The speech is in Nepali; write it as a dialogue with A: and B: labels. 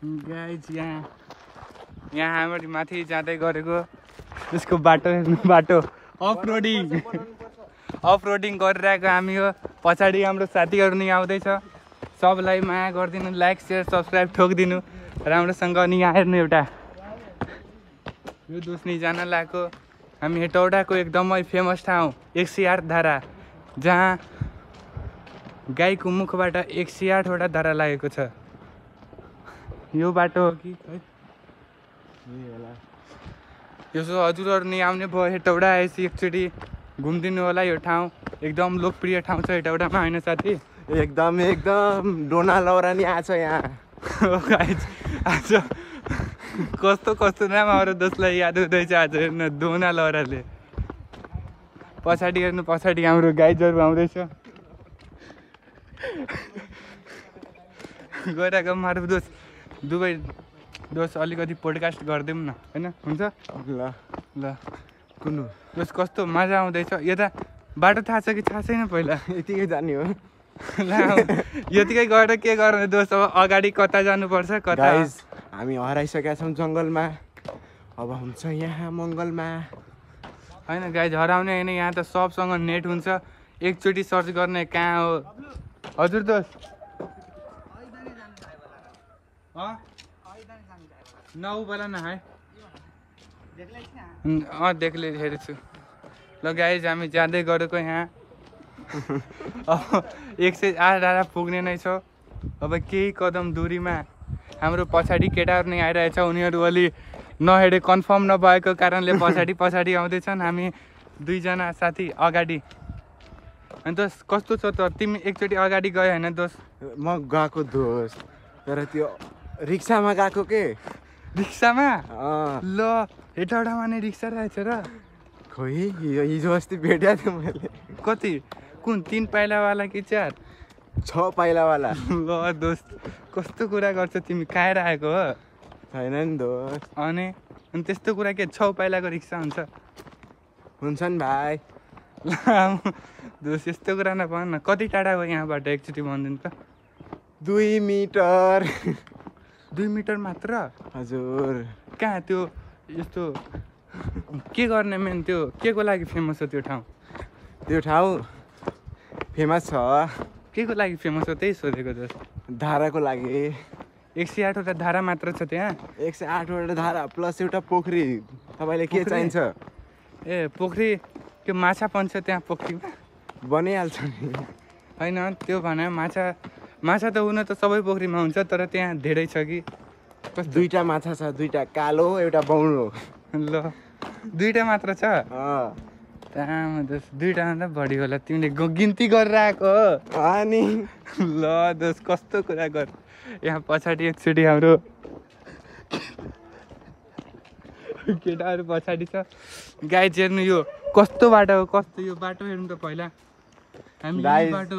A: गाइज यहाँ हाम्रो माथि जाँदै गरेको त्यसको बाटो हेर्नु बाटो अफ रोडिङ गरिरहेको हामी हो। पछाडि हाम्रो साथीहरू नि आउँदैछ। सबलाई माया गरिदिनु, लाइक सेयर सब्सक्राइब ठोकिदिनु राम्रोसँग। अनि यहाँ हेर्नु एउटा यो दुस्नी जान लागेको हामी हेटौडाको एकदमै फेमस ठाउँ 108 धारा, जहाँ गाईको मुखबाट 108 वटा धारा लागेको छ। यो बाटो हो कि यसो हजुरहरू नि आउने भयो हेटौडा आएपछि एकचोटि घुमिदिनु होला। यो ठाउँ एकदम लोकप्रिय ठाउँ छ हेटौडामा, होइन साथी?
B: एकदम डोना लौरा नि आछ यहाँ।
A: आज कस्तो नामहरू दोस्लाई याद हुँदैछ आज हेर्नु डोना लौराले। पछाडि हेर्नु, पछाडि हाम्रो गाइजहरू आउँदैछ। गइरहेको मारु दुवै दोस्त अलिकति पोडकास्ट गरिदिउँ न, होइन? हुन्छ
B: ल
A: ल कुन्नु दोस्त कस्तो मजा आउँदैछ। यता बाटो थाहा छ कि थाहा छैन? पहिला
B: यतिकै जाने हो।
A: ल यतिकै गएर के गर्ने दोस्त? अब अगाडि कता जानुपर्छ कता?
B: हामी हराइसकेका छौँ जङ्गलमा, अब हुन्छ यहाँ मङ्गलमा।
A: होइन गाइज हराउने होइन, यहाँ त सबसँग नेट हुन्छ। एकचोटि सर्च गर्ने कहाँ हो हजुर दोस्त? नौ वाला ना है देख्ले हेर्छु। ल गाइज हामी जाँदै गरेको यहाँ अब 108 डाँडा पुग्ने नै छ। अब केही कदम दूरीमा हाम्रो पछाडि केटाहरू नै आइरहेछ। उनीहरू अलि नहेडे कन्फर्म नभएको कारणले पछाडि आउँदैछन्। हामी दुईजना साथी अगाडि। अनि दोस्त कस्तो छ त? तिमी एकचोटि अगाडि गयो होइन दोस्त?
B: म गएको दोस्त, तर त्यो रिक्सामा गएको के।
A: रिक्सामा? ल हेटौडामा नै रिक्सा रहेछ र?
B: खोइ हिजो अस्ति भेटेको थिएँ मैले।
A: कति? कुन 3 पाइलावाला कि 4?
B: 6 पाइलावाला।
A: ल दोस्त कस्तो कुरा गर्छ तिमी, खाएर आएको हो?
B: छैन नि दोस्त।
A: अनि त्यस्तो कुरा के 6 पाइलाको रिक्सा हुन्छ?
B: हुन्छ नि भाइ।
A: ल दोस्त यस्तो कुरा नभन न। कति टाढा हो यहाँबाट एकचोटि भनिदिनु त?
B: 2 मिटर।
A: 2 मिटर मात्र?
B: हजुर।
A: कहाँ त्यो यस्तो के गर्ने मेन? त्यो के को लागि फेमस हो त्यो ठाउँ?
B: त्यो ठाउँ फेमस छ।
A: के को लागि फेमस हो त्यही सोधेको दोस्त।
B: धाराको लागि।
A: 108 वटा धारा मात्र छ त्यहाँ?
B: 108 वटा धारा प्लस एउटा पोखरी। तपाईँलाई के चाहिन्छ?
A: ए पोखरी, त्यो माछा पन्छ त्यहाँ पोखरीमा?
B: बनिहाल्छ नि।
A: होइन त्यो भने माछा त हुन त सबै पोखरीमा हुन्छ, तर त्यहाँ धेरै छ कि?
B: 2टा माछा छ, 2टा कालो एउटा बौलो।
A: ल 2टा मात्र छ? त्यहाँ दोस्त 2टा भन्दा बढी होला, तिमीले गिन्ती गरेर आएको हो?
B: अनि
A: ल दोस्त कस्तो कुरा गर। यहाँ पछाडि एकचोटि हाम्रो केटाहरू पछाडि छ। गाइज हेर्नु यो कस्तो बाटो हो, कस्तो यो बाटो हेर्नु त। पहिला हामी यही बाटो